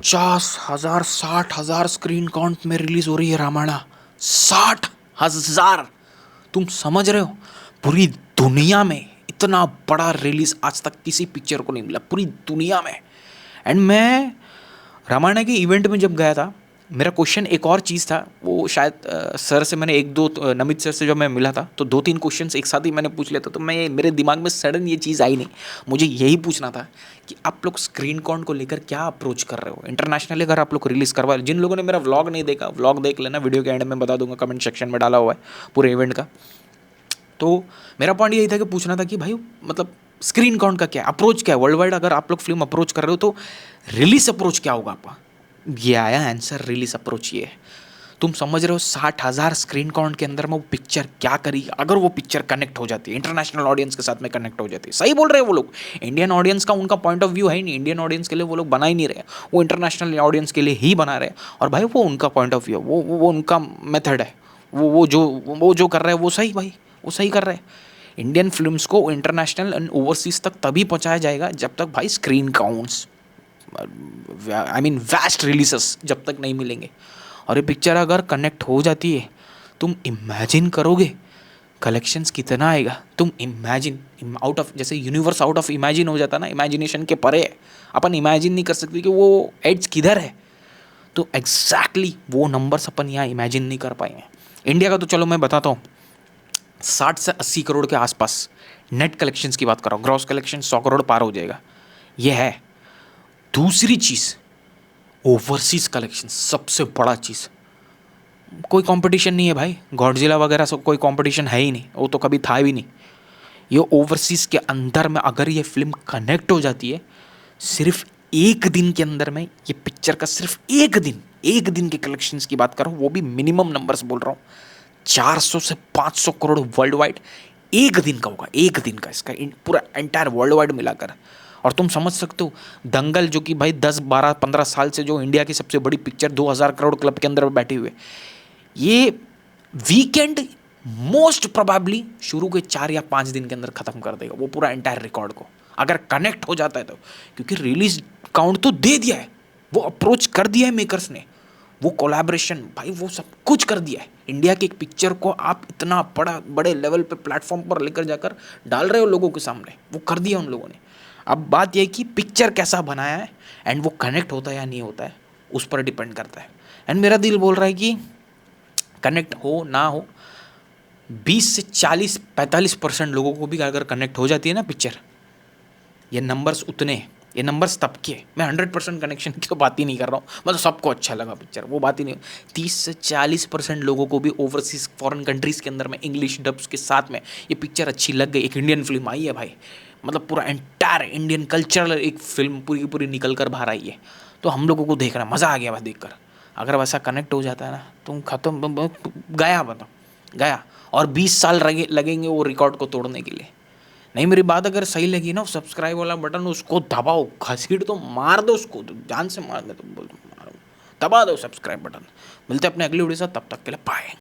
50,000 60,000 screen count में release हो रही है रामायणा। 60,000। तुम समझ रहे हो? पूरी दुनिया में इतना बड़ा रिलीज आज तक किसी पिक्चर को नहीं मिला पूरी दुनिया में। एंड मैं रामायण के इवेंट में जब गया था, मेरा क्वेश्चन एक और चीज़ था। वो शायद सर से मैंने एक दो नमित सर से जब मैं मिला था तो 2-3 क्वेश्चंस एक साथ ही मैंने पूछ लिया था। तो मैं मेरे दिमाग में सडन ये चीज़ आई नहीं। मुझे यही पूछना था कि आप लोग स्क्रीन काउंट को लेकर क्या अप्रोच कर रहे हो इंटरनेशनली। अगर आप लोग रिलीज़ करवा, जिन लोगों ने मेरा व्लॉग नहीं देखा, व्लॉग देख लेना, वीडियो के एंड में बता दूंगा, कमेंट सेक्शन में डाला हुआ है पूरे इवेंट का। तो मेरा पॉइंट यही था कि पूछना था कि भाई मतलब स्क्रीन काउंट का क्या अप्रोच, क्या है वर्ल्ड वाइड। अगर आप लोग फिल्म अप्रोच कर रहे हो तो रिलीज अप्रोच क्या होगा आपका। ये आया आंसर, रिलीज अप्रोच ये है। तुम समझ रहे हो 60,000 स्क्रीन काउंट के अंदर में वो पिक्चर क्या करी। अगर वो पिक्चर कनेक्ट हो जाती है इंटरनेशनल ऑडियंस के साथ में, कनेक्ट हो जाती है। सही बोल रहे हैं वो लोग। इंडियन ऑडियंस का उनका पॉइंट ऑफ व्यू है ही नहीं। इंडियन ऑडियंस के लिए वो लोग बना ही नहीं रहे, वो इंटरनेशनल ऑडियंस के लिए ही बना रहे हैं। और भाई वो उनका पॉइंट ऑफ व्यू है, वो उनका मेथड है। वो जो कर रहे हैं वो सही, भाई वो सही कर रहे हैं। इंडियन फिल्म्स को इंटरनेशनल एंड ओवरसीज तक तभी पहुंचाया जाएगा जब तक भाई screen counts, I mean west releases जब तक नहीं मिलेंगे। और ये पिक्चर अगर कनेक्ट हो जाती है, तुम इमेजिन करोगे कलेक्शंस कितना आएगा। तुम इमेजिन आउट ऑफ, जैसे यूनिवर्स आउट ऑफ इमेजिन हो जाता ना, इमेजिनेशन के परे है। अपन इमेजिन नहीं कर सकते कि वो एड्स किधर है। तो एग्जैक्टली वो नंबर्स अपन यहाँ इमेजिन नहीं कर पाएंगे। इंडिया का तो चलो मैं बताता हूँ, 60 से 80 करोड़ के आसपास नेट कलेक्शंस की बात कर रहा हूँ। ग्रॉस कलेक्शन 100 करोड़ पार हो जाएगा, ये है। दूसरी चीज़ ओवरसीज कलेक्शन, सबसे बड़ा चीज़। कोई कंपटीशन नहीं है भाई, गॉडजिला वगैरह सब कोई कंपटीशन है ही नहीं, वो तो कभी था भी नहीं। ये ओवरसीज के अंदर में अगर ये फिल्म कनेक्ट हो जाती है, सिर्फ एक दिन के अंदर में ये पिक्चर का, सिर्फ एक दिन के कलेक्शंस की बात कर रहा हूँ, वो भी मिनिमम नंबर्स बोल रहा हूँ, 400 से 500 करोड़ वर्ल्ड वाइड एक दिन का होगा। एक दिन का इसका पूरा एंटायर वर्ल्ड वाइड मिलाकर। और तुम समझ सकते हो दंगल, जो कि भाई 10 12 15 साल से जो इंडिया की सबसे बड़ी पिक्चर 2000 करोड़ क्लब के अंदर बैठे हुए, ये वीकेंड मोस्ट प्रोबेबली शुरू के 4 या 5 दिन के अंदर खत्म कर देगा वो पूरा एंटायर रिकॉर्ड को, अगर कनेक्ट हो जाता है तो। क्योंकि रिलीज काउंट तो दे दिया है, वो अप्रोच कर दिया है मेकर्स ने, वो कोलैबोरेशन भाई वो सब कुछ कर दिया है। इंडिया की एक पिक्चर को आप इतना बड़े लेवल पे प्लेटफॉर्म पर लेकर जाकर डाल रहे हो लोगों के सामने, वो कर दिया उन लोगों ने। अब बात यह है कि पिक्चर कैसा बनाया है एंड वो कनेक्ट होता है या नहीं होता है, उस पर डिपेंड करता है। एंड मेरा दिल बोल रहा है कि कनेक्ट हो ना हो, 20 से 40 45% लोगों को भी अगर कनेक्ट हो जाती है ना पिक्चर, ये नंबर्स उतने, ये नंबर्स तब के, मैं 100% कनेक्शन की तो बात ही नहीं कर रहा हूँ, मतलब सबको अच्छा लगा पिक्चर, वो बात ही नहीं। 30 से 40% लोगों को भी ओवरसीज फॉरेन कंट्रीज़ के अंदर में इंग्लिश डब्स के साथ में ये पिक्चर अच्छी लग गई। एक इंडियन फिल्म आई है भाई, मतलब पूरा एंटायर इंडियन कल्चरल एक फिल्म पूरी की पूरी निकल कर बाहर आई है। तो हम लोगों को देखना मज़ा आ गया भाई देख कर। अगर वैसा कनेक्ट हो जाता है ना, तुम खत्म गया, बताओ गया। और 20 साल लगेंगे वो रिकॉर्ड को तोड़ने के लिए। नहीं, मेरी बात अगर सही लगी ना, सब्सक्राइब वाला बटन उसको दबाओ, घसीट दो, मार दो उसको, तो जान से मार दे, तो बोल दो मारो, दबा दो सब्सक्राइब बटन। मिलते हैं अपने अगली वीडियो से, तब तक के लिए बाय।